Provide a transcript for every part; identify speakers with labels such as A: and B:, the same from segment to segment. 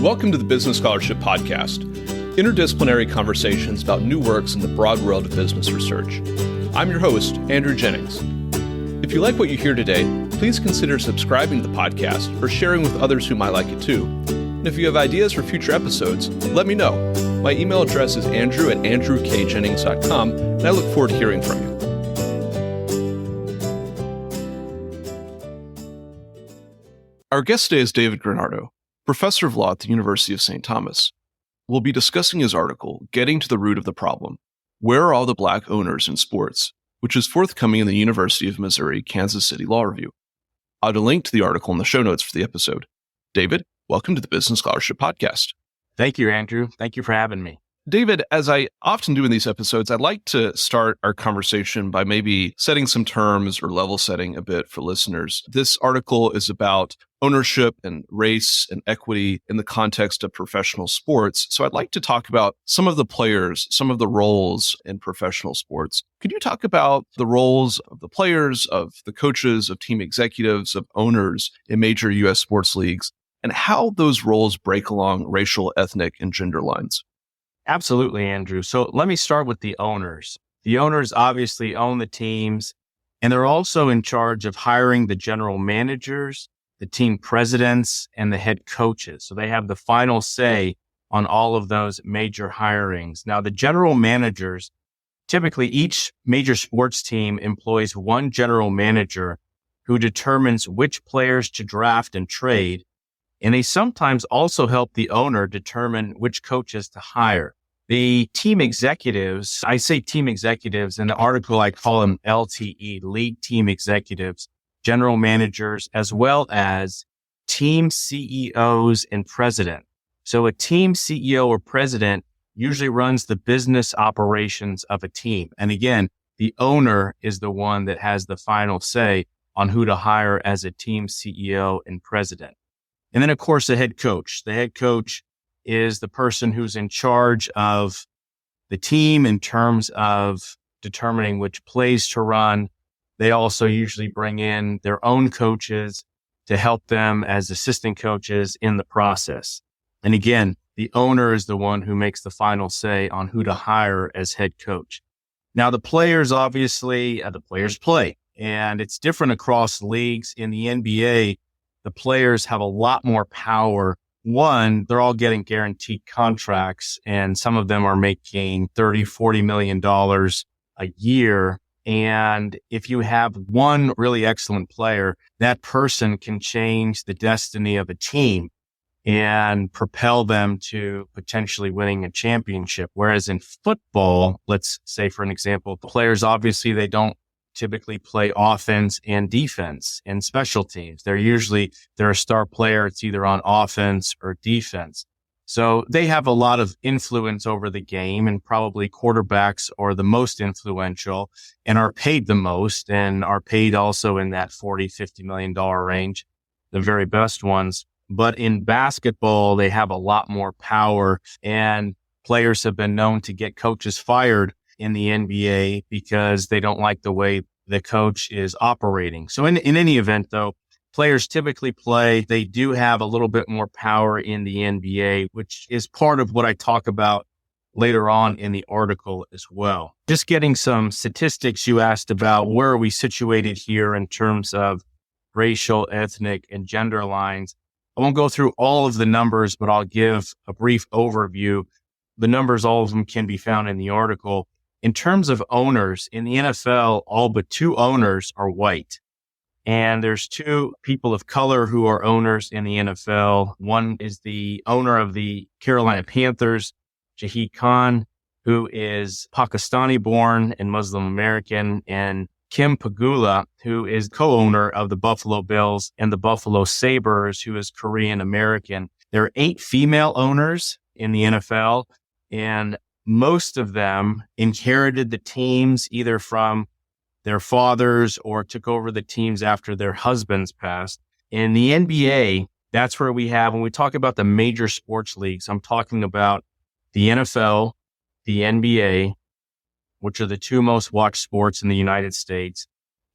A: Welcome to the Business Scholarship Podcast, interdisciplinary conversations about new works in the broad world of business research. I'm your host, Andrew Jennings. If you like what you hear today, please consider subscribing to the podcast or sharing with others who might like it too. And if you have ideas for future episodes, let me know. My email address is andrew@andrewkjennings.com, and I look forward to hearing from you. Our guest today is David Grenardo, professor of law at the University of St. Thomas. We'll be discussing his article, Getting to the Root of the Problem, Where Are All the Black Owners in Sports?, which is forthcoming in the University of Missouri, Kansas City Law Review. I'll add a link to the article in the show notes for the episode. David, welcome to the Business Scholarship Podcast.
B: Thank you, Andrew. Thank you for having me.
A: David, as I often do in these episodes, I'd like to start our conversation by maybe setting some terms or level setting a bit for listeners. This article is about ownership and race and equity in the context of professional sports. So I'd like to talk about some of the players, some of the roles in professional sports. Could you talk about the roles of the players, of the coaches, of team executives, of owners in major U.S. sports leagues, and how those roles break along racial, ethnic, and gender lines?
B: Absolutely, Andrew. So let me start with the owners. The owners obviously own the teams, and they're also in charge of hiring the general managers, the team presidents, and the head coaches. So they have the final say on all of those major hirings. Now, the general managers, typically each major sports team employs one general manager who determines which players to draft and trade. And they sometimes also help the owner determine which coaches to hire. The team executives, I say team executives, in the article I call them LTE, league team executives, general managers, as well as team CEOs and president. So a team CEO or president usually runs the business operations of a team. And again, the owner is the one that has the final say on who to hire as a team CEO and president. And then, of course, the head coach. The head coach is the person who's in charge of the team in terms of determining which plays to run. They also usually bring in their own coaches to help them as assistant coaches in the process. And again, the owner is the one who makes the final say on who to hire as head coach. Now, the players, obviously, the players play, and it's different across leagues. In the NBA, the players have a lot more power. One, they're all getting guaranteed contracts, and some of them are making $30, $40 million a year. And if you have one really excellent player, that person can change the destiny of a team and propel them to potentially winning a championship. Whereas in football, let's say, for an example, the players, obviously, they don't typically play offense and defense and special teams. They're a star player. It's either on offense or defense. So they have a lot of influence over the game, and probably quarterbacks are the most influential and are paid the most, and are paid also in that $40, $50 million range, the very best ones. But in basketball, they have a lot more power, and players have been known to get coaches fired in the NBA because they don't like the way the coach is operating. So in any event, though, players typically play. They do have a little bit more power in the NBA, which is part of what I talk about later on in the article as well. Just getting some statistics, you asked about where are we situated here in terms of racial, ethnic, and gender lines. I won't go through all of the numbers, but I'll give a brief overview. The numbers, all of them can be found in the article. In terms of owners, in the NFL, all but two owners are white. And there's two people of color who are owners in the NFL. One is the owner of the Carolina Panthers, Shahid Khan, who is Pakistani-born and Muslim American, and Kim Pegula, who is co-owner of the Buffalo Bills and the Buffalo Sabres, who is Korean American. There are 8 female owners in the NFL, and most of them inherited the teams either from their fathers or took over the teams after their husbands passed. In the NBA, that's where we have, when we talk about the major sports leagues, I'm talking about the NFL, the NBA, which are the two most watched sports in the United States,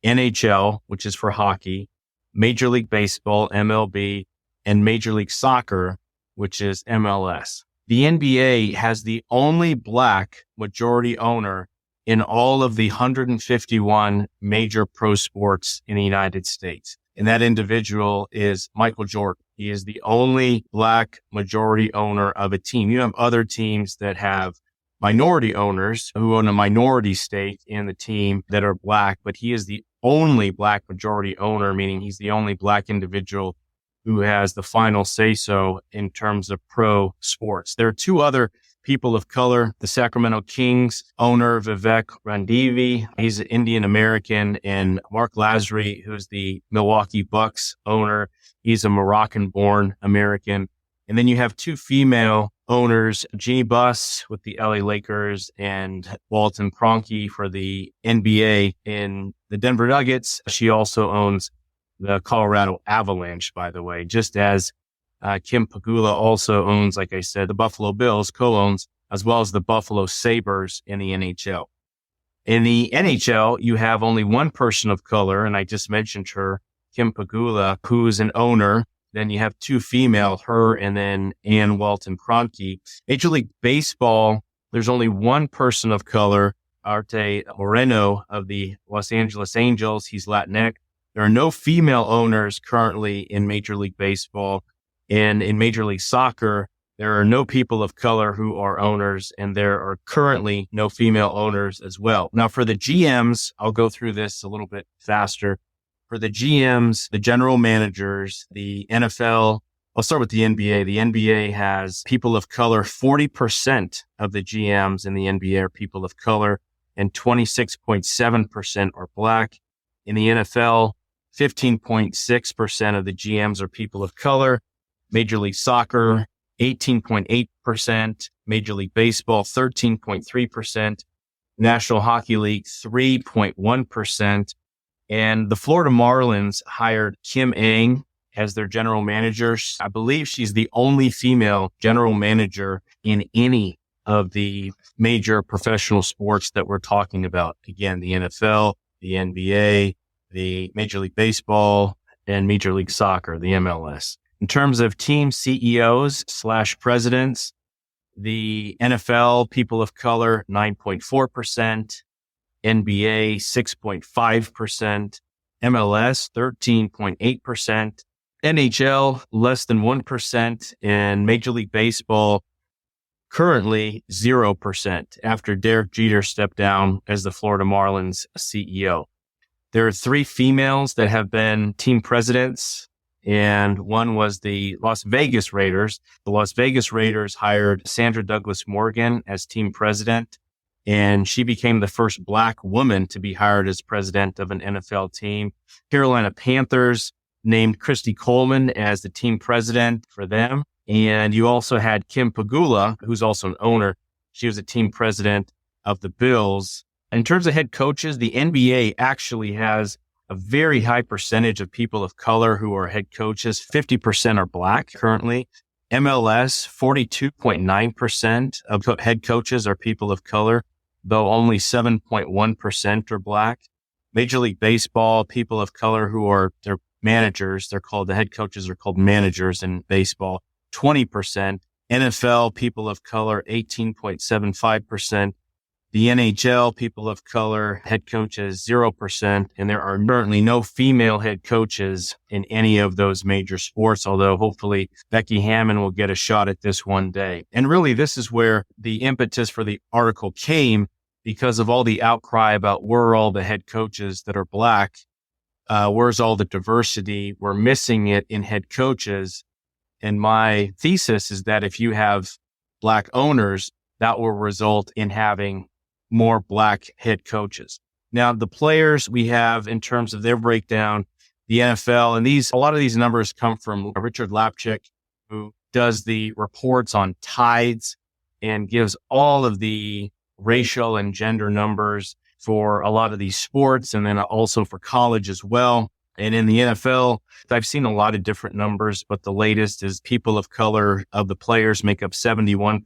B: NHL, which is for hockey, Major League Baseball, MLB, and Major League Soccer, which is MLS. The NBA has the only Black majority owner in all of the 151 major pro sports in the United States. And that individual is Michael Jordan. He is the only Black majority owner of a team. You have other teams that have minority owners who own a minority stake in the team that are Black, but he is the only Black majority owner, meaning he's the only Black individual who has the final say-so in terms of pro sports. There are two other people of color. The Sacramento Kings owner, Vivek Randive, he's an Indian American, and Mark Lazary, who's the Milwaukee Bucks owner, he's a Moroccan-born American. And then you have two female owners, Jeannie Buss with the LA Lakers and Walton Cronkite for the NBA in the Denver Nuggets. She also owns the Colorado Avalanche, by the way, just as Kim Pegula also owns, like I said, the Buffalo Bills, co-owns, as well as the Buffalo Sabres in the NHL. In the NHL, you have only one person of color, and I just mentioned her, Kim Pegula, who's an owner. Then you have two female, her and then Ann Walton Cronkite. Major League Baseball, there's only one person of color, Arte Moreno of the Los Angeles Angels. He's Latinx. There are no female owners currently in Major League Baseball. And in Major League Soccer, there are no people of color who are owners, and there are currently no female owners as well. Now, for the GMs, I'll go through this a little bit faster. For the GMs, the general managers, the NFL, I'll start with the NBA. The NBA has people of color. 40% of the GMs in the NBA are people of color, and 26.7% are Black. In the NFL, 15.6% of the GMs are people of color. Major League Soccer, 18.8%. Major League Baseball, 13.3%. National Hockey League, 3.1%. And the Florida Marlins hired Kim Ng as their general manager. I believe she's the only female general manager in any of the major professional sports that we're talking about. Again, the NFL, the NBA, the Major League Baseball, and Major League Soccer, the MLS. In terms of team CEOs/presidents, the NFL, people of color, 9.4%, NBA, 6.5%, MLS, 13.8%, NHL, less than 1%, and Major League Baseball, currently 0% after Derek Jeter stepped down as the Florida Marlins CEO. There are three females that have been team presidents, and one was the Las Vegas Raiders. The Las Vegas Raiders hired Sandra Douglas Morgan as team president, and she became the first Black woman to be hired as president of an NFL team. Carolina Panthers named Christy Coleman as the team president for them. And you also had Kim Pegula, who's also an owner. She was a team president of the Bills. In terms of head coaches, the NBA actually has a very high percentage of people of color who are head coaches. 50% are Black currently. MLS, 42.9% of head coaches are people of color, though only 7.1% are Black. Major League Baseball, people of color who are their managers, the head coaches are called managers in baseball, 20%. NFL, people of color, 18.75%. The NHL, people of color, head coaches, 0%. And there are currently no female head coaches in any of those major sports, although hopefully Becky Hammon will get a shot at this one day. And really, this is where the impetus for the article came, because of all the outcry about where are all the head coaches that are Black? Where's all the diversity? We're missing it in head coaches. And my thesis is that if you have Black owners, that will result in having more Black head coaches. Now, the players we have in terms of their breakdown, the NFL, and a lot of these numbers come from Richard Lapchick, who does the reports on tides and gives all of the racial and gender numbers for a lot of these sports, and then also for college as well. And in the NFL, I've seen a lot of different numbers, but the latest is people of color of the players make up 71%,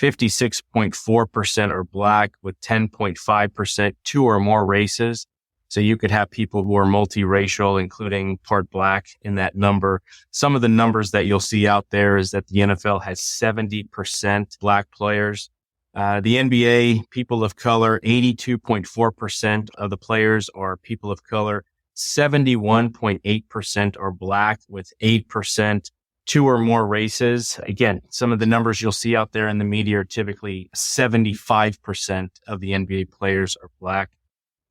B: 56.4% are Black, with 10.5% two or more races. So you could have people who are multiracial, including part Black in that number. Some of the numbers that you'll see out there is that the NFL has 70% Black players. The NBA, people of color, 82.4% of the players are people of color. 71.8% are Black, with 8% two or more races. Again, some of the numbers you'll see out there in the media are typically 75% of the NBA players are Black.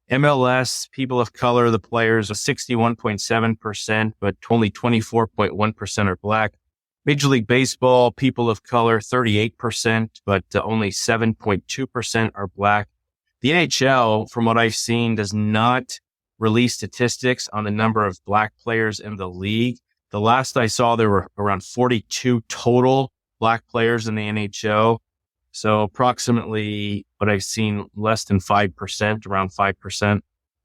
B: MLS, people of color, the players are 61.7%, but only 24.1% are Black. Major League Baseball, people of color, 38%, but only 7.2% are Black. The NHL, from what I've seen, does not release statistics on the number of Black players in the league. The last I saw, there were around 42 total Black players in the NHL. So approximately what I've seen, less than 5%, around 5%.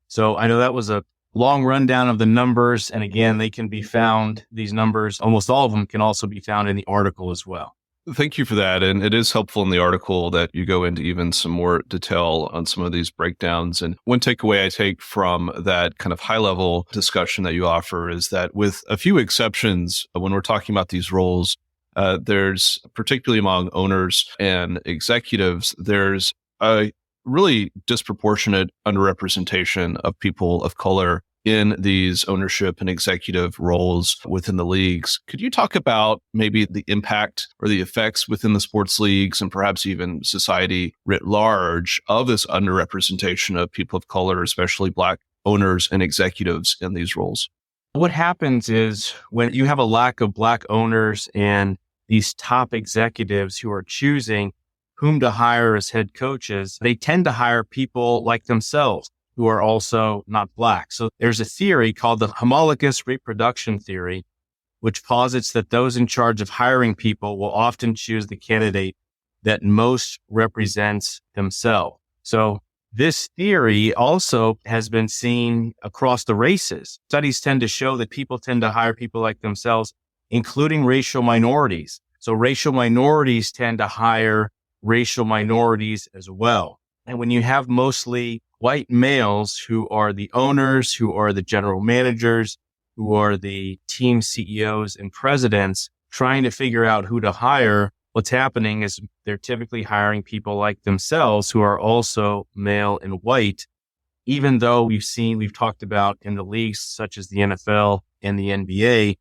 B: So I know that was a long rundown of the numbers. And again, they can be found, these numbers, almost all of them can also be found in the article as well.
A: Thank you for that. And it is helpful in the article that you go into even some more detail on some of these breakdowns. And one takeaway I take from that kind of high level discussion that you offer is that, with a few exceptions, when we're talking about these roles, there's, particularly among owners and executives, there's a really disproportionate underrepresentation of people of color in these ownership and executive roles within the leagues. Could you talk about maybe the impact or the effects within the sports leagues and perhaps even society writ large of this underrepresentation of people of color, especially Black owners and executives in these roles?
B: What happens is, when you have a lack of Black owners and these top executives who are choosing whom to hire as head coaches, they tend to hire people like themselves who are also not Black. So there's a theory called the homologous reproduction theory, which posits that those in charge of hiring people will often choose the candidate that most represents themselves. So this theory also has been seen across the races. Studies tend to show that people tend to hire people like themselves, including racial minorities. So racial minorities tend to hire racial minorities as well. And when you have mostly white males who are the owners, who are the general managers, who are the team CEOs and presidents, trying to figure out who to hire, what's happening is they're typically hiring people like themselves who are also male and white, even though we've talked about in the leagues such as the NFL and the NBA,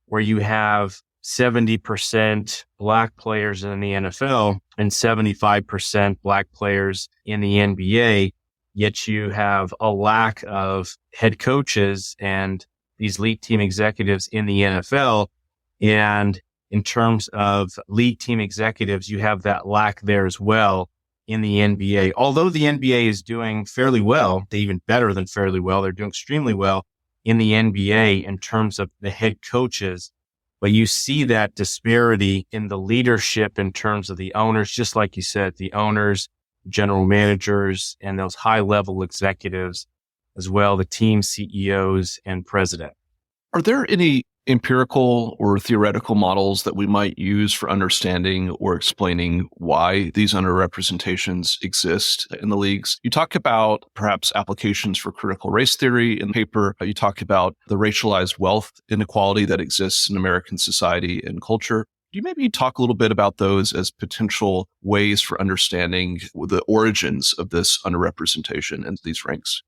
B: where you have 70% Black players in the NFL and 75% Black players in the NBA, yet you have a lack of head coaches and these lead team executives in the NFL. And in terms of lead team executives, you have that lack there as well in the NBA. Although the NBA is doing fairly well, even better than fairly well, they're doing extremely well in the NBA in terms of the head coaches. But you see that disparity in the leadership in terms of the owners, just like you said, the owners, general managers, and those high-level executives as well, the team CEOs and president.
A: Are there any empirical or theoretical models that we might use for understanding or explaining why these underrepresentations exist in the leagues? You talk about perhaps applications for critical race theory in the paper. You talk about the racialized wealth inequality that exists in American society and culture. Do you maybe talk a little bit about those as potential ways for understanding the origins of this underrepresentation in these ranks?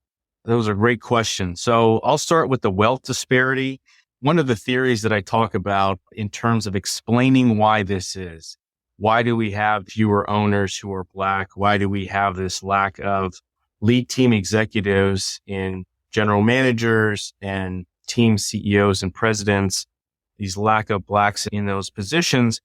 B: Those are great questions. So I'll start with the wealth disparity. One of the theories that I talk about in terms of explaining why this is, why do we have fewer owners who are Black? Why do we have this lack of lead team executives in general managers and team CEOs and presidents, these lack of Blacks in those positions?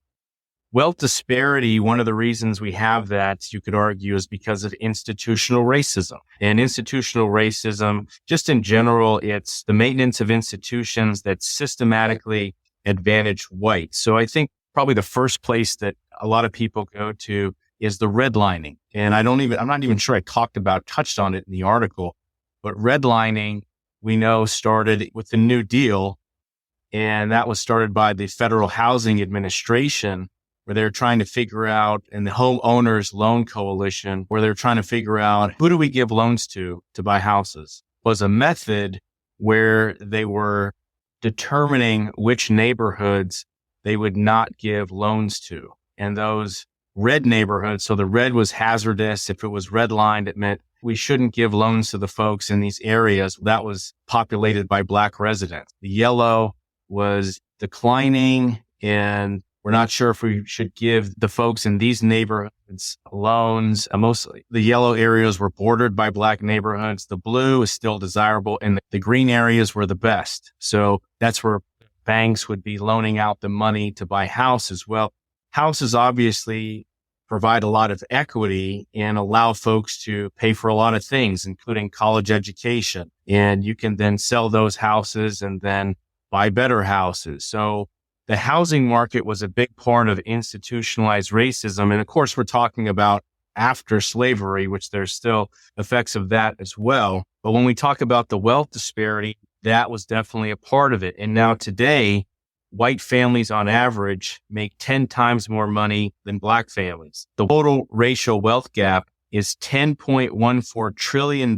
B: Wealth disparity, one of the reasons we have that, you could argue, is because of institutional racism. And institutional racism, just in general, it's the maintenance of institutions that systematically advantage whites. So I think probably the first place that a lot of people go to is the redlining. And I'm not even sure I touched on it in the article, but redlining, we know, started with the New Deal. And that was started by the Federal Housing Administration, where they're trying to figure out, and the Homeowners Loan Coalition, where they're trying to figure out, who do we give loans to buy houses? was a method where they were determining which neighborhoods they would not give loans to. And those red neighborhoods, so the red was hazardous. If it was redlined, it meant we shouldn't give loans to the folks in these areas that was populated by Black residents. The yellow was declining, and we're not sure if we should give the folks in these neighborhoods loans. Mostly the yellow areas were bordered by Black neighborhoods. The blue is still desirable, and the green areas were the best. So that's where banks would be loaning out the money to buy houses. Well, houses obviously provide a lot of equity and allow folks to pay for a lot of things, including college education. And you can then sell those houses and then buy better houses. So the housing market was a big part of institutionalized racism. And of course, we're talking about after slavery, which there's still effects of that as well. But when we talk about the wealth disparity, that was definitely a part of it. And now today, white families on average make 10 times more money than Black families. The total racial wealth gap is $10.14 trillion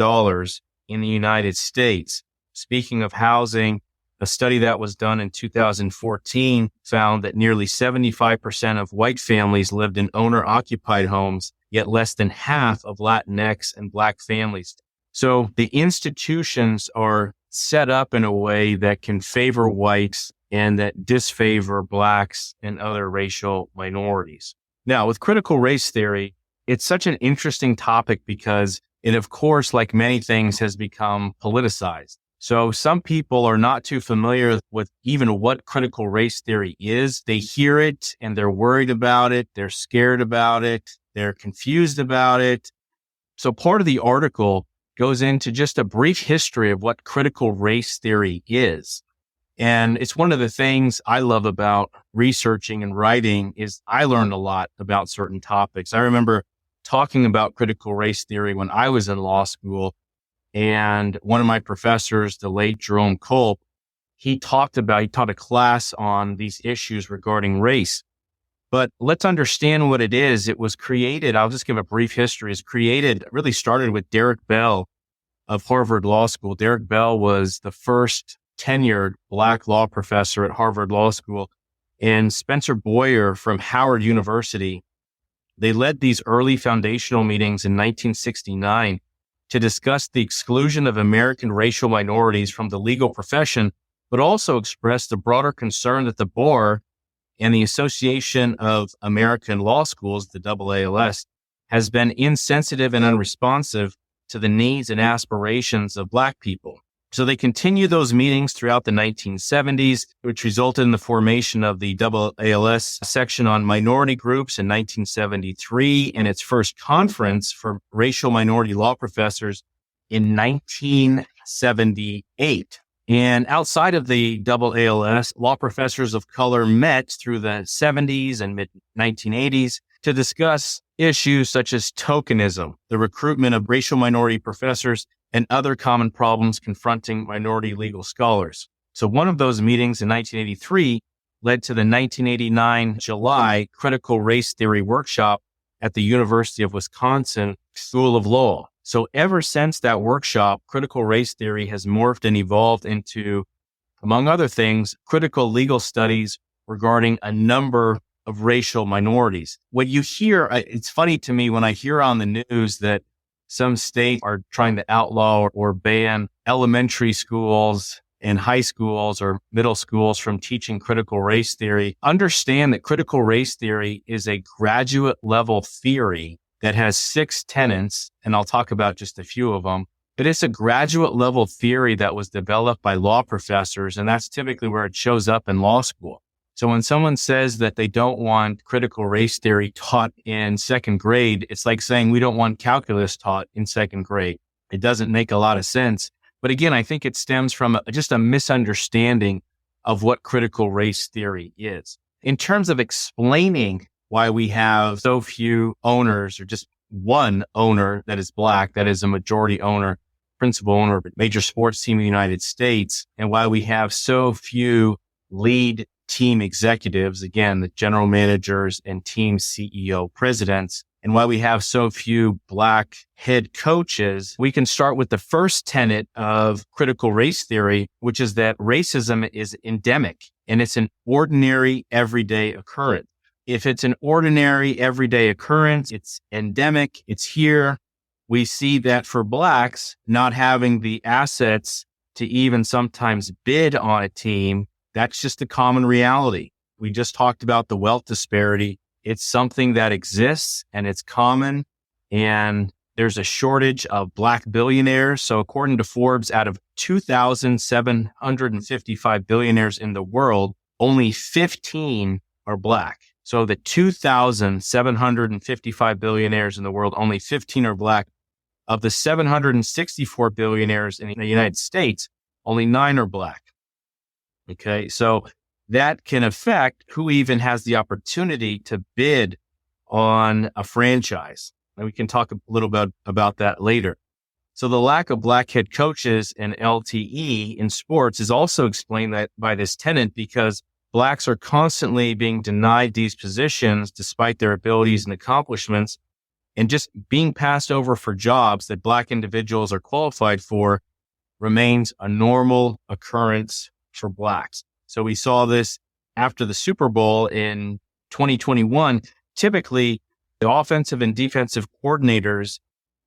B: in the United States. Speaking of housing, a study that was done in 2014 found that nearly 75% of white families lived in owner-occupied homes, yet less than half of Latinx and Black families. So the institutions are set up in a way that can favor whites and that disfavor Blacks and other racial minorities. Now, with critical race theory, it's such an interesting topic because it, of course, like many things, has become politicized. So some people are not too familiar with even what critical race theory is. They hear it and they're worried about it. They're scared about it. They're confused about it. So part of the article goes into just a brief history of what critical race theory is. And it's one of the things I love about researching and writing is I learned a lot about certain topics. I remember talking about critical race theory when I was in law school. And one of my professors, the late Jerome Culp, he taught a class on these issues regarding race. But let's understand what it is. It was created, I'll just give a brief history. Really started with Derek Bell of Harvard Law School. Derek Bell was the first tenured Black law professor at Harvard Law School. And Spencer Boyer from Howard University, they led these early foundational meetings in 1969 to discuss the exclusion of American racial minorities from the legal profession, but also expressed the broader concern that the bar and the Association of American Law Schools, the AALS, has been insensitive and unresponsive to the needs and aspirations of Black people. So they continued those meetings throughout the 1970s, which resulted in the formation of the AALS section on minority groups in 1973 and its first conference for racial minority law professors in 1978. And outside of the AALS, law professors of color met through the 70s and mid-1980s to discuss issues such as tokenism, the recruitment of racial minority professors, and other common problems confronting minority legal scholars. So one of those meetings in 1983 led to the 1989 July Critical Race Theory Workshop at the University of Wisconsin School of Law. So ever since that workshop, critical race theory has morphed and evolved into, among other things, critical legal studies regarding a number of racial minorities. What you hear, it's funny to me when I hear on the news that some states are trying to outlaw or ban elementary schools and high schools or middle schools from teaching critical race theory. Understand that critical race theory is a graduate level theory that has 6 tenets, and I'll talk about just a few of them. But it's a graduate level theory that was developed by law professors, and that's typically where it shows up in law school. So when someone says that they don't want critical race theory taught in second grade, it's like saying we don't want calculus taught in second grade. It doesn't make a lot of sense. But again, I think it stems from just a misunderstanding of what critical race theory is. In terms of explaining why we have so few owners or just one owner that is Black, that is a majority owner, principal owner of a major sports team in the United States, and why we have so few lead team executives, again, the general managers and team CEO presidents, and why we have so few Black head coaches, we can start with the first tenet of critical race theory, which is that racism is endemic and it's an ordinary everyday occurrence. If it's an ordinary everyday occurrence, it's endemic, it's here. We see that for Blacks, not having the assets to even sometimes bid on a team, that's just a common reality. We just talked about the wealth disparity. It's something that exists and it's common, and there's a shortage of Black billionaires. So according to Forbes, out of 2,755 billionaires in the world, only 15 are Black. So the 2,755 billionaires in the world, only 15 are Black. Of the 764 billionaires in the United States, only 9 are Black. Okay, so that can affect who even has the opportunity to bid on a franchise. And we can talk a little bit about that later. So the lack of Black head coaches in LTE in sports is also explained by this tenet, because Blacks are constantly being denied these positions despite their abilities and accomplishments, and just being passed over for jobs that Black individuals are qualified for remains a normal occurrence for Blacks. So we saw this after the Super Bowl in 2021. Typically, the offensive and defensive coordinators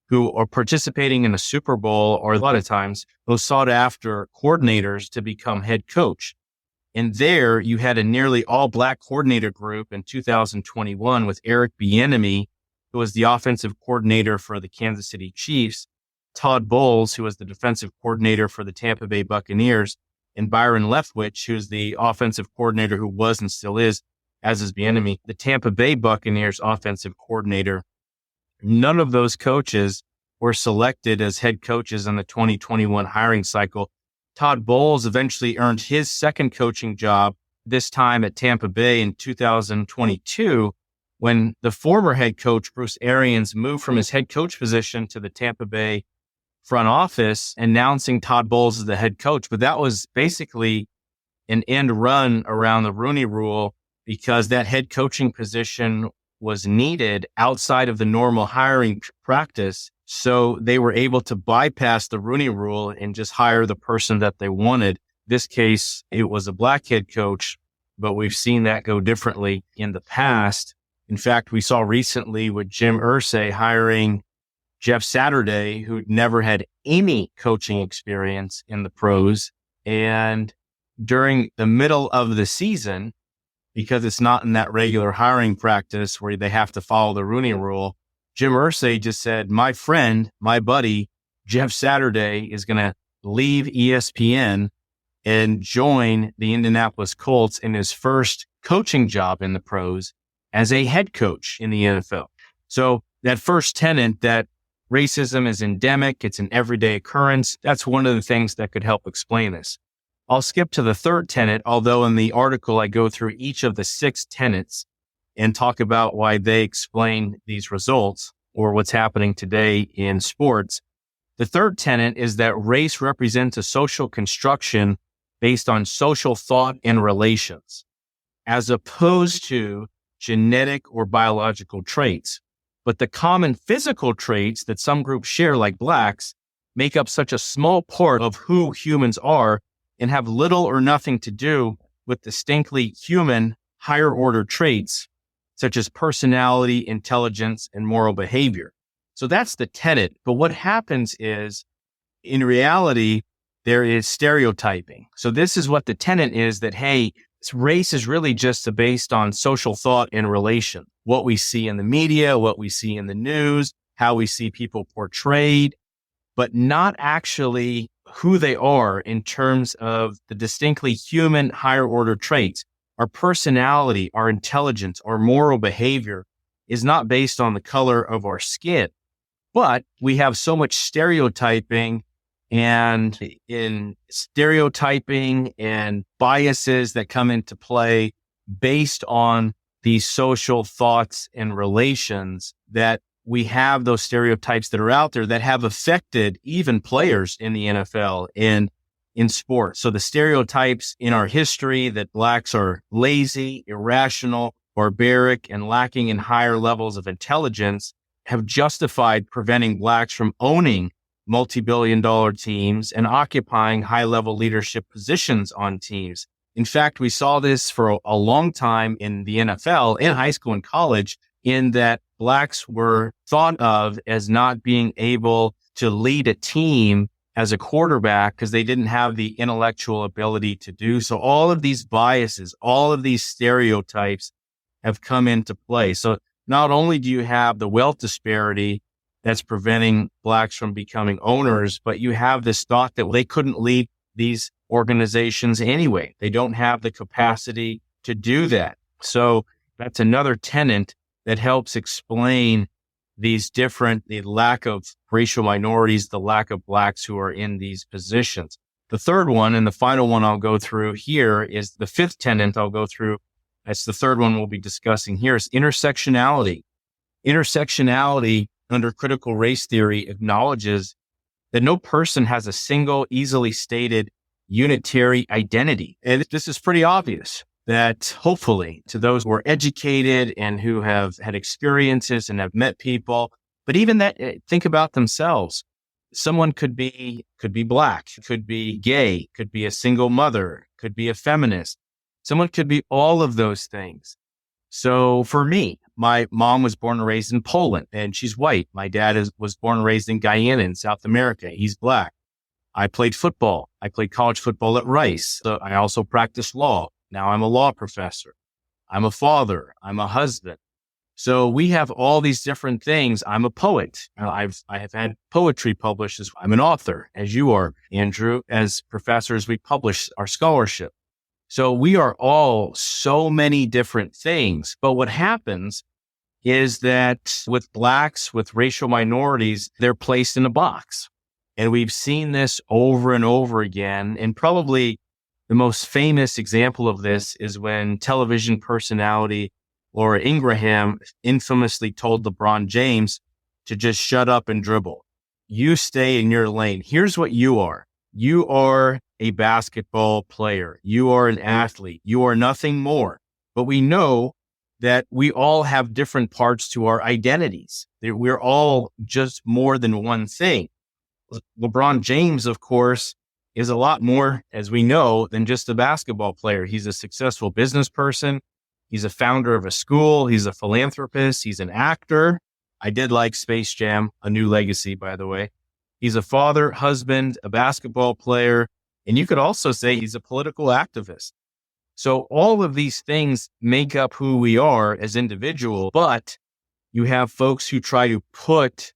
B: who are participating in a Super Bowl are a lot of times those sought after coordinators to become head coach. And there you had a nearly all Black coordinator group in 2021 with Eric Bieniemy, who was the offensive coordinator for the Kansas City Chiefs, Todd Bowles, who was the defensive coordinator for the Tampa Bay Buccaneers, and Byron Leftwich, who's the offensive coordinator who was and still is, as is Bieniemy, the Tampa Bay Buccaneers offensive coordinator. None of those coaches were selected as head coaches in the 2021 hiring cycle. Todd Bowles eventually earned his second coaching job, this time at Tampa Bay in 2022, when the former head coach, Bruce Arians, moved from his head coach position to the Tampa Bay front office, announcing Todd Bowles as the head coach. But that was basically an end run around the Rooney Rule, because that head coaching position was needed outside of the normal hiring practice. So they were able to bypass the Rooney Rule and just hire the person that they wanted. This case, it was a Black head coach, but we've seen that go differently in the past. In fact, we saw recently with Jim Irsay hiring Jeff Saturday, who'd never had any coaching experience in the pros. And during the middle of the season, because it's not in that regular hiring practice where they have to follow the Rooney Rule, Jim Irsay just said, my friend, my buddy, Jeff Saturday is going to leave ESPN and join the Indianapolis Colts in his first coaching job in the pros as a head coach in the NFL. So that first tenet that racism is endemic, it's an everyday occurrence, that's one of the things that could help explain this. I'll skip to the third tenet, although in the article I go through each of the 6 tenets and talk about why they explain these results or what's happening today in sports. The third tenet is that race represents a social construction based on social thought and relations, as opposed to genetic or biological traits. But the common physical traits that some groups share, like Blacks, make up such a small part of who humans are and have little or nothing to do with distinctly human higher order traits, such as personality, intelligence, and moral behavior. So that's the tenet. But what happens is, in reality, there is stereotyping. So this is what the tenet is, that, hey, race is really just based on social thought and relation. What we see in the media, what we see in the news, how we see people portrayed, but not actually who they are in terms of the distinctly human higher order traits. Our personality, our intelligence, our moral behavior is not based on the color of our skin, but we have so much stereotyping and biases that come into play based on these social thoughts and relations, that we have those stereotypes that are out there that have affected even players in the NFL and in sports. So the stereotypes in our history that Blacks are lazy, irrational, barbaric, and lacking in higher levels of intelligence have justified preventing Blacks from owning multi-billion-dollar teams and occupying high-level leadership positions on teams. In fact, we saw this for a long time in the NFL, in high school and college, in that Blacks were thought of as not being able to lead a team as a quarterback because they didn't have the intellectual ability to do so. All of these biases, all of these stereotypes have come into play. So not only do you have the wealth disparity that's preventing Blacks from becoming owners, but you have this thought that they couldn't lead these organizations anyway. They don't have the capacity to do that. So that's another tenet that helps explain the lack of racial minorities, the lack of Blacks who are in these positions. The third one, and the final one I'll go through here, is the fifth tenet I'll go through. That's the third one we'll be discussing here, is intersectionality. Intersectionality under critical race theory acknowledges that no person has a single, easily stated unitary identity. And this is pretty obvious that hopefully to those who are educated and who have had experiences and have met people, but even that, think about themselves. Someone could be Black, could be gay, could be a single mother, could be a feminist. Someone could be all of those things. So for me, my mom was born and raised in Poland and she's white. My dad was born and raised in Guyana in South America. He's Black. I played football. I played college football at Rice. So I also practiced law. Now I'm a law professor. I'm a father. I'm a husband. So we have all these different things. I'm a poet. I have had poetry published. I'm an author, as you are, Andrew. As professors, we publish our scholarship. So we are all so many different things. But what happens is that with Blacks, with racial minorities, they're placed in a box. And we've seen this over and over again. And probably the most famous example of this is when television personality Laura Ingraham infamously told LeBron James to just shut up and dribble. You stay in your lane. Here's what you are. You are a basketball player. You are an athlete. You are nothing more. But we know that we all have different parts to our identities. We're all just more than one thing. LeBron James, of course, is a lot more, as we know, than just a basketball player. He's a successful business person. He's a founder of a school. He's a philanthropist. He's an actor. I did like Space Jam, A New Legacy, by the way. He's a father, husband, a basketball player. And you could also say he's a political activist. So all of these things make up who we are as individuals, but you have folks who try to put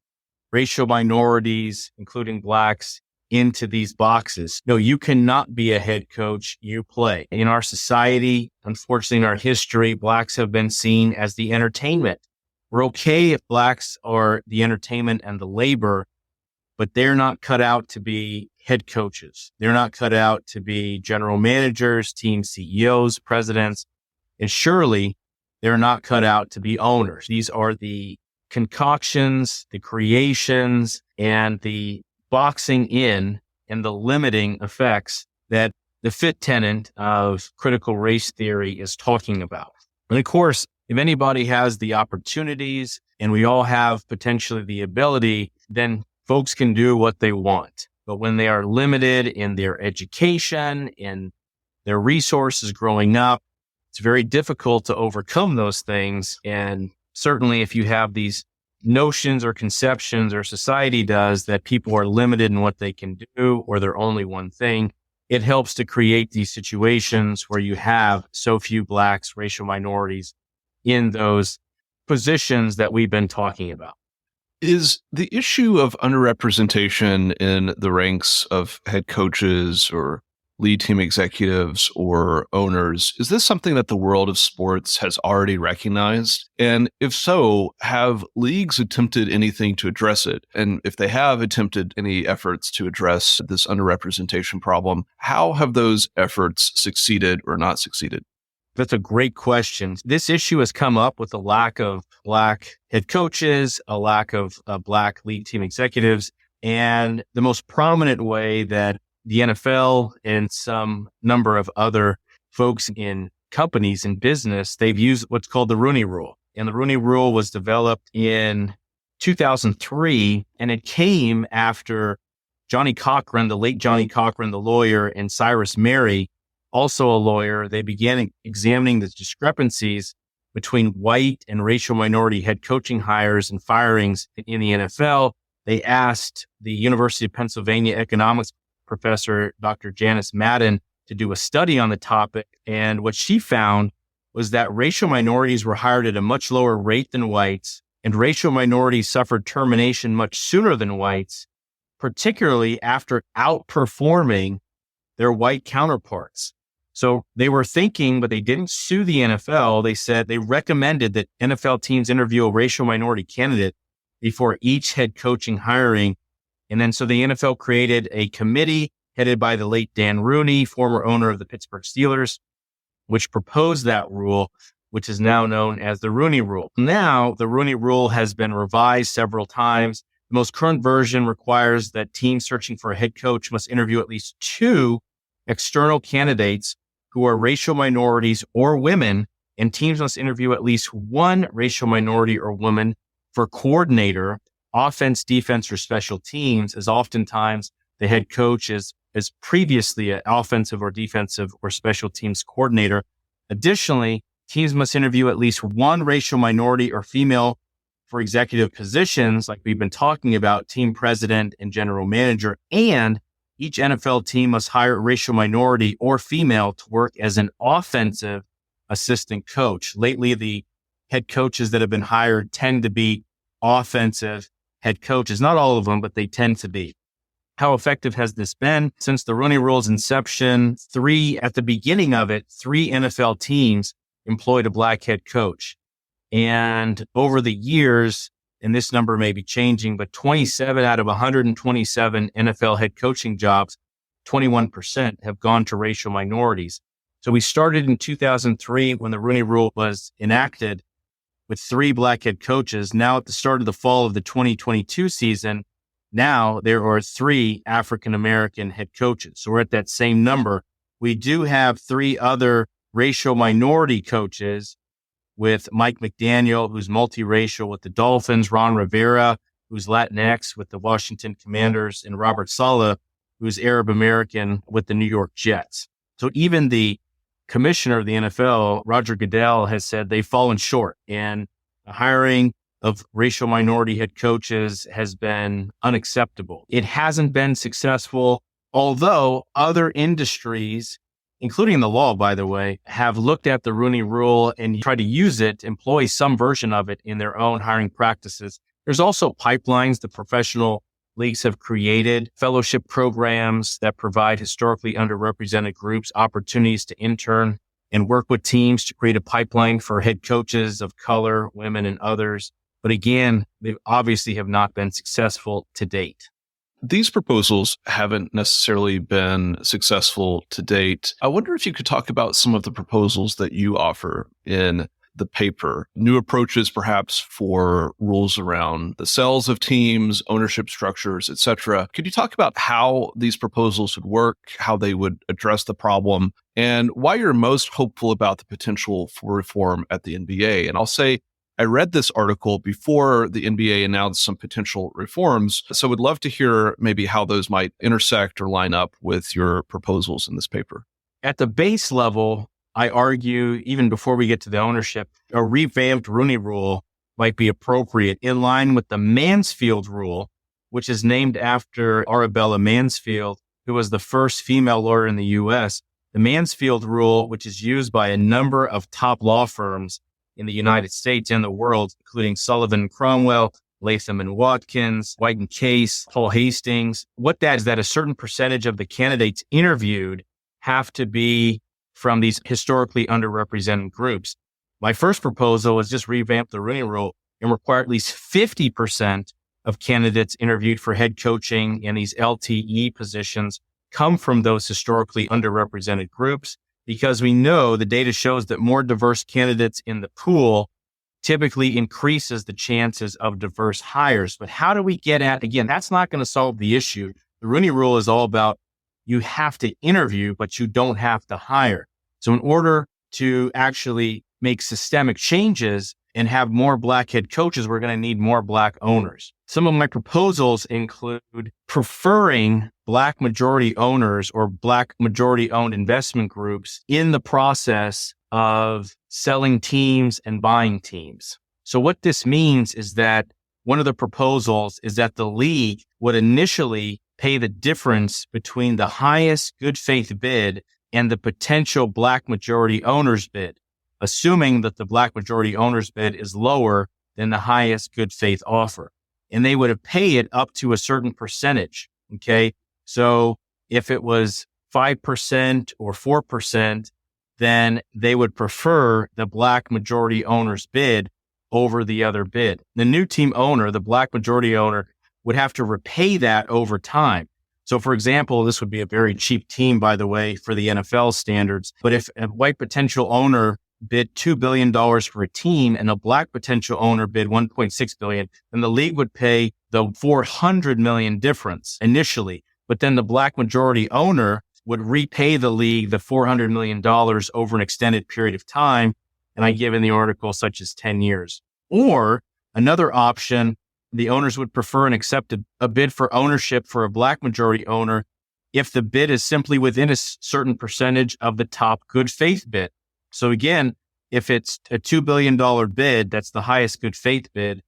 B: racial minorities, including Blacks, into these boxes. No, you cannot be a head coach. You play. In our society, unfortunately, in our history, Blacks have been seen as the entertainment. We're okay if Blacks are the entertainment and the labor, but they're not cut out to be head coaches. They're not cut out to be general managers, team CEOs, presidents, and surely they're not cut out to be owners. These are the concoctions, the creations, and the boxing in and the limiting effects that the fifth tenet of critical race theory is talking about. And of course, if anybody has the opportunities and we all have potentially the ability, then folks can do what they want. But when they are limited in their education, in their resources growing up, it's very difficult to overcome those things. And certainly if you have these notions or conceptions, or society does, that people are limited in what they can do, or they're only one thing, it helps to create these situations where you have so few Blacks, racial minorities in those positions that we've been talking about.
A: Is the issue of underrepresentation in the ranks of head coaches or lead team executives or owners, is this something that the world of sports has already recognized? And if so, have leagues attempted anything to address it? And if they have attempted any efforts to address this underrepresentation problem, how have those efforts succeeded or not succeeded?
B: That's a great question. This issue has come up with a lack of Black head coaches, a lack of Black lead team executives, and the most prominent way that the NFL and some number of other folks in companies in business, they've used what's called the Rooney Rule. And the Rooney Rule was developed in 2003, and it came after Johnny Cochran, the late Johnny Cochran, the lawyer, and Cyrus Mary, also a lawyer. They began examining the discrepancies between white and racial minority head coaching hires and firings in the NFL. They asked the University of Pennsylvania economics professor, Dr. Janice Madden, to do a study on the topic. And what she found was that racial minorities were hired at a much lower rate than whites, and racial minorities suffered termination much sooner than whites, particularly after outperforming their white counterparts. So they were thinking, but they didn't sue the NFL. They said they recommended that NFL teams interview a racial minority candidate before each head coaching hiring. And then so the NFL created a committee headed by the late Dan Rooney, former owner of the Pittsburgh Steelers, which proposed that rule, which is now known as the Rooney Rule. Now, the Rooney Rule has been revised several times. The most current version requires that teams searching for a head coach must interview at least 2 external candidates who are racial minorities or women, and teams must interview at least 1 racial minority or woman for coordinator, offense, defense, or special teams, as oftentimes the head coach is previously an offensive or defensive or special teams coordinator. Additionally, teams must interview at least 1 racial minority or female for executive positions, like we've been talking about, team president and general manager, and each NFL team must hire a racial minority or female to work as an offensive assistant coach. Lately, the head coaches that have been hired tend to be offensive head coaches. Not all of them, but they tend to be. How effective has this been? Since the Rooney Rule's inception, at the beginning of it, 3 NFL teams employed a black head coach. And over the years, and this number may be changing, but 27 out of 127 NFL head coaching jobs, 21% have gone to racial minorities. So we started in 2003 when the Rooney Rule was enacted with 3 black head coaches. Now at the start of the fall of the 2022 season, now there are 3 African-American head coaches. So we're at that same number. We do have 3 other racial minority coaches, with Mike McDaniel, who's multiracial with the Dolphins, Ron Rivera, who's Latinx with the Washington Commanders, and Robert Saleh, who's Arab American with the New York Jets. So even the commissioner of the NFL, Roger Goodell, has said they've fallen short, and the hiring of racial minority head coaches has been unacceptable. It hasn't been successful, although other industries, including the law, by the way, have looked at the Rooney Rule and tried to use it, employ some version of it in their own hiring practices. There's also pipelines the professional leagues have created, fellowship programs that provide historically underrepresented groups opportunities to intern and work with teams to create a pipeline for head coaches of color, women, and others. But again, they obviously have not been successful to date.
A: These proposals haven't necessarily been successful to date. I wonder if you could talk about some of the proposals that you offer in the paper, new approaches perhaps for rules around the cells of teams, ownership structures, etc. Could you talk about how these proposals would work, how they would address the problem, and why you're most hopeful about the potential for reform at the NBA? And I'll say, I read this article before the NBA announced some potential reforms, so would love to hear maybe how those might intersect or line up with your proposals in this paper.
B: At the base level, I argue, even before we get to the ownership, a revamped Rooney Rule might be appropriate in line with the Mansfield Rule, which is named after Arabella Mansfield, who was the first female lawyer in the U.S. The Mansfield Rule, which is used by a number of top law firms in the United States and the world, including Sullivan and Cromwell, Latham and Watkins, White and Case, Paul Hastings. What that is that a certain percentage of the candidates interviewed have to be from these historically underrepresented groups. My first proposal was just revamp the Rooney Rule and require at least 50% of candidates interviewed for head coaching in these LTE positions come from those historically underrepresented groups, because we know the data shows that more diverse candidates in the pool typically increases the chances of diverse hires. But how do we get at, again, that's not going to solve the issue. The Rooney Rule is all about you have to interview, but you don't have to hire. So in order to actually make systemic changes and have more black head coaches, we're going to need more black owners. Some of my proposals include preferring black majority owners or black majority owned investment groups in the process of selling teams and buying teams. So what this means is that one of the proposals is that the league would initially pay the difference between the highest good faith bid and the potential black majority owner's bid, assuming that the black majority owner's bid is lower than the highest good faith offer. And they would pay it up to a certain percentage. Okay. So if it was 5% or 4%, then they would prefer the black majority owner's bid over the other bid. The new team owner, the black majority owner, would have to repay that over time. So for example, this would be a very cheap team, by the way, for the NFL standards. But if a white potential owner bid $2 billion for a team and a black potential owner bid $1.6 billion, then the league would pay the $400 million difference initially. But then the black majority owner would repay the league the $400 million over an extended period of time. And I give in the article such as 10 years. Or another option, the owners would prefer and accept a bid for ownership for a black majority owner if the bid is simply within a certain percentage of the top good faith bid. So again, if it's a $2 billion bid, that's the highest good faith bid,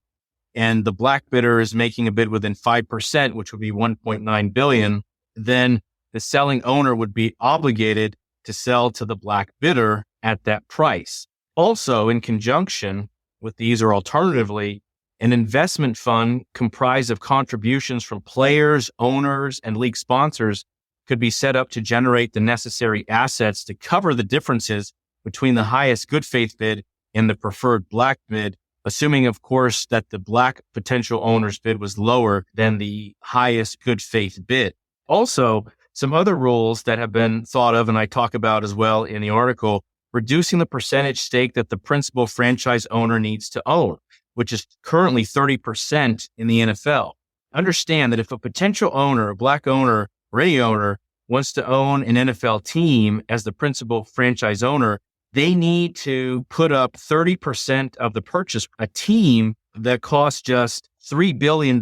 B: and the black bidder is making a bid within 5%, which would be $1.9 billion, then the selling owner would be obligated to sell to the black bidder at that price. Also, in conjunction with these, or alternatively, an investment fund comprised of contributions from players, owners, and league sponsors could be set up to generate the necessary assets to cover the differences between the highest good faith bid and the preferred black bid, assuming, of course, that the black potential owner's bid was lower than the highest good faith bid. Also, some other rules that have been thought of, and I talk about as well in the article, reducing the percentage stake that the principal franchise owner needs to own, which is currently 30% in the NFL. Understand that if a potential owner, a black owner, or any owner wants to own an NFL team as the principal franchise owner, they need to put up 30% of the purchase, a team that costs just $3 billion.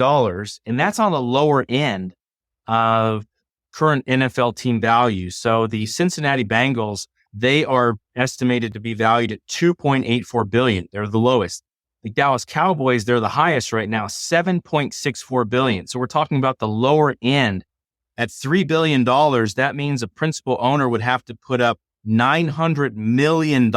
B: And that's on the lower end of current NFL team values. So the Cincinnati Bengals, they are estimated to be valued at $2.84 billion. They're the lowest. The Dallas Cowboys, they're the highest right now, $7.64 billion. So we're talking about the lower end. At $3 billion, that means a principal owner would have to put up $900 million.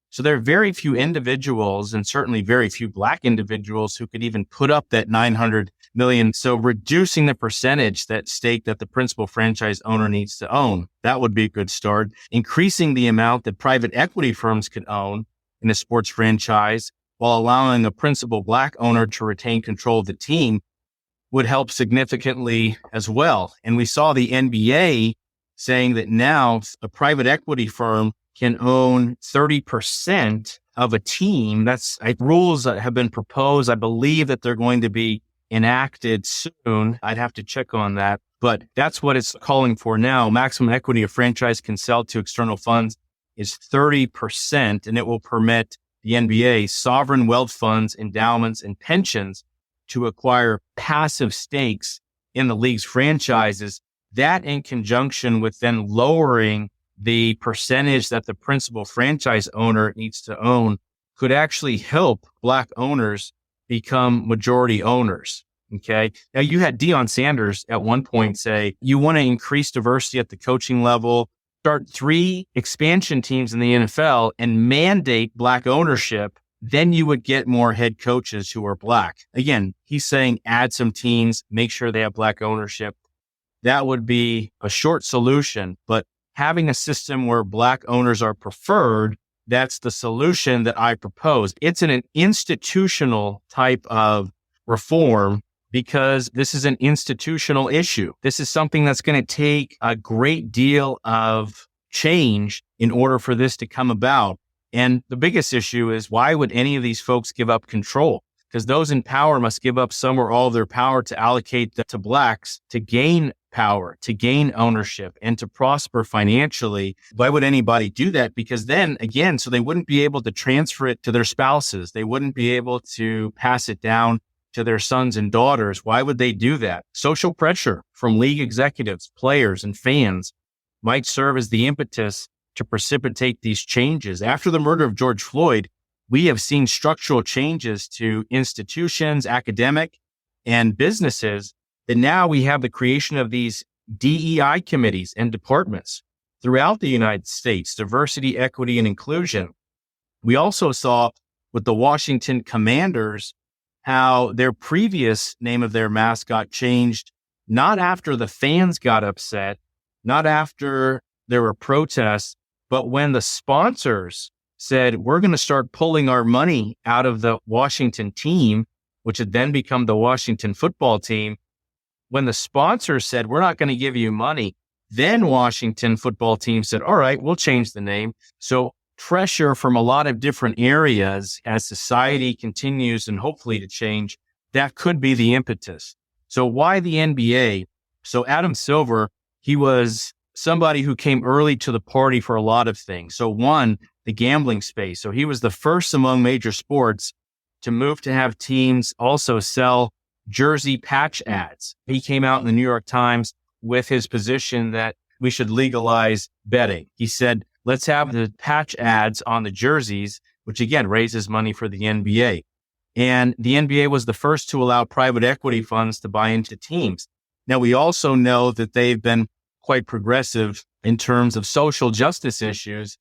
B: So there are very few individuals, and certainly very few black individuals, who could even put up that $900 million. So reducing the percentage, that stake that the principal franchise owner needs to own, that would be a good start. Increasing the amount that private equity firms could own in a sports franchise while allowing a principal black owner to retain control of the team would help significantly as well. And we saw the NBA saying that now a private equity firm can own 30% of a team. That's rules that have been proposed. I believe that they're going to be enacted soon. I'd have to check on that, but that's what it's calling for now. Maximum equity a franchise can sell to external funds is 30%, and it will permit the NBA, sovereign wealth funds, endowments, and pensions to acquire passive stakes in the league's franchises. That, in conjunction with then lowering the percentage that the principal franchise owner needs to own, could actually help black owners become majority owners. Okay. Now, you had Deion Sanders at one point say, you want to increase diversity at the coaching level, start 3 expansion teams in the NFL and mandate black ownership. Then you would get more head coaches who are black. Again, he's saying add some teams, make sure they have black ownership. That would be a short solution, but having a system where black owners are preferred, that's the solution that I proposed. It's an institutional type of reform because this is an institutional issue. This is something that's going to take a great deal of change in order for this to come about. And the biggest issue is, why would any of these folks give up control? Because those in power must give up some or all of their power to allocate to blacks to gain power, to gain ownership, and to prosper financially. Why would anybody do that? Because then again, so they wouldn't be able to transfer it to their spouses. They wouldn't be able to pass it down to their sons and daughters. Why would they do that? Social pressure from league executives, players, and fans might serve as the impetus to precipitate these changes. After the murder of George Floyd, we have seen structural changes to institutions, academic, and businesses, that now we have the creation of these DEI committees and departments throughout the United States, diversity, equity, and inclusion. We also saw with the Washington Commanders how their previous name of their mascot changed, not after the fans got upset, not after there were protests, but when the sponsors said, we're going to start pulling our money out of the Washington team, which had then become the Washington football team. When the sponsors said, we're not going to give you money, then Washington football team said, all right, we'll change the name. So pressure from a lot of different areas as society continues and hopefully to change, that could be the impetus. So why the NBA? So Adam Silver, he was somebody who came early to the party for a lot of things. So one, the gambling space. So he was the first among major sports to move to have teams also sell jersey patch ads. He came out in the New York Times with his position that we should legalize betting. He said, let's have the patch ads on the jerseys, which again raises money for the NBA. And the NBA was the first to allow private equity funds to buy into teams. Now, we also know that they've been quite progressive in terms of social justice issues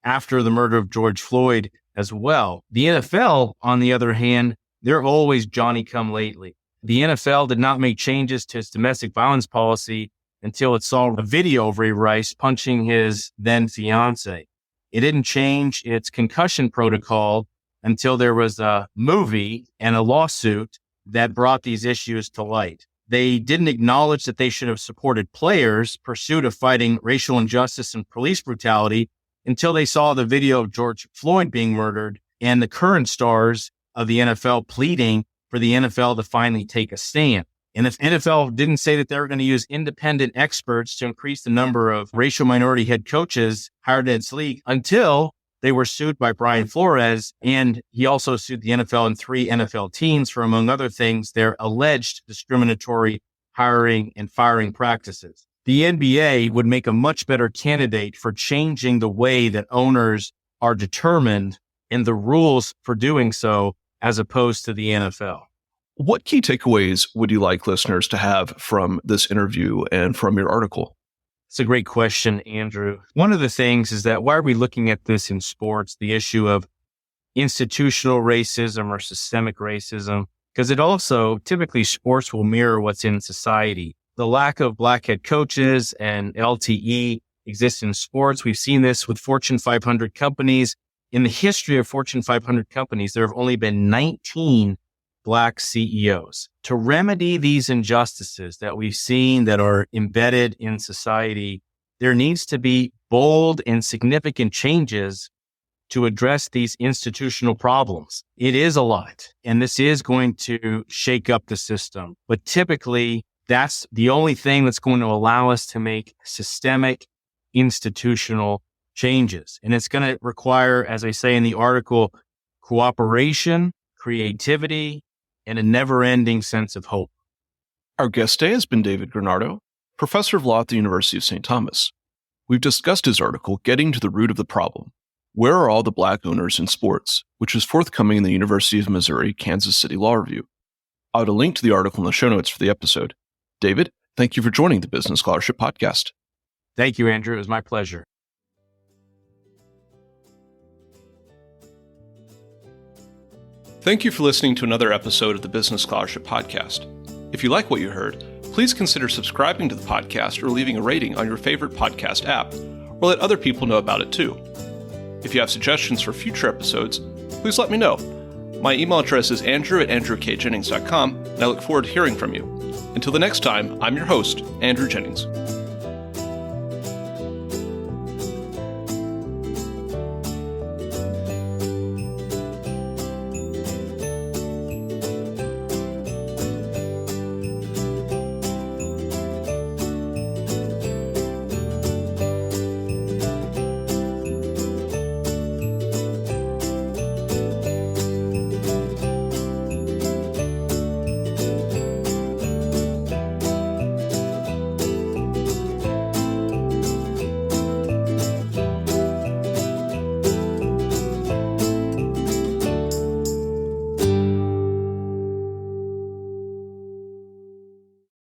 B: after the murder of George Floyd as well. The NFL, on the other hand, they're always Johnny-come-lately. The NFL did not make changes to its domestic violence policy until it saw a video of Ray Rice punching his then fiance. It didn't change its concussion protocol until there was a movie and a lawsuit that brought these issues to light. They didn't acknowledge that they should have supported players' pursuit of fighting racial injustice and police brutality until they saw the video of George Floyd being murdered and the current stars of the NFL pleading for the NFL to finally take a stand. And if NFL didn't say that they were going to use independent experts to increase the number of racial minority head coaches hired in its league until they were sued by Brian Flores, and he also sued the NFL and 3 NFL teams for, among other things, their alleged discriminatory hiring and firing practices. The NBA would make a much better candidate for changing the way that owners are determined and the rules for doing so, as opposed to the NFL.
A: What key takeaways would you like listeners to have from this interview and from your article?
B: It's a great question, Andrew. One of the things is that why are we looking at this in sports, the issue of institutional racism or systemic racism? Because it also, typically sports will mirror what's in society. The lack of Black head coaches and LTE exists in sports. We've seen this with Fortune 500 companies. In the history of Fortune 500 companies, there have only been 19 Black CEOs. To remedy these injustices that we've seen that are embedded in society, there needs to be bold and significant changes to address these institutional problems. It is a lot, and this is going to shake up the system. But typically, that's the only thing that's going to allow us to make systemic institutional changes. And it's going to require, as I say in the article, cooperation, creativity, and a never-ending sense of hope.
A: Our guest today has been David Grenardo, professor of law at the University of St. Thomas. We've discussed his article, Getting to the Root of the Problem, Where Are All the Black Owners in Sports?, which is forthcoming in the University of Missouri, Kansas City Law Review. I'll add a link to the article in the show notes for the episode. David, thank you for joining the Business Scholarship Podcast.
B: Thank you, Andrew. It was my pleasure.
A: Thank you for listening to another episode of the Business Scholarship Podcast. If you like what you heard, please consider subscribing to the podcast or leaving a rating on your favorite podcast app, or let other people know about it too. If you have suggestions for future episodes, please let me know. My email address is andrew@andrewkjennings.com, and I look forward to hearing from you. Until the next time, I'm your host, Andrew Jennings.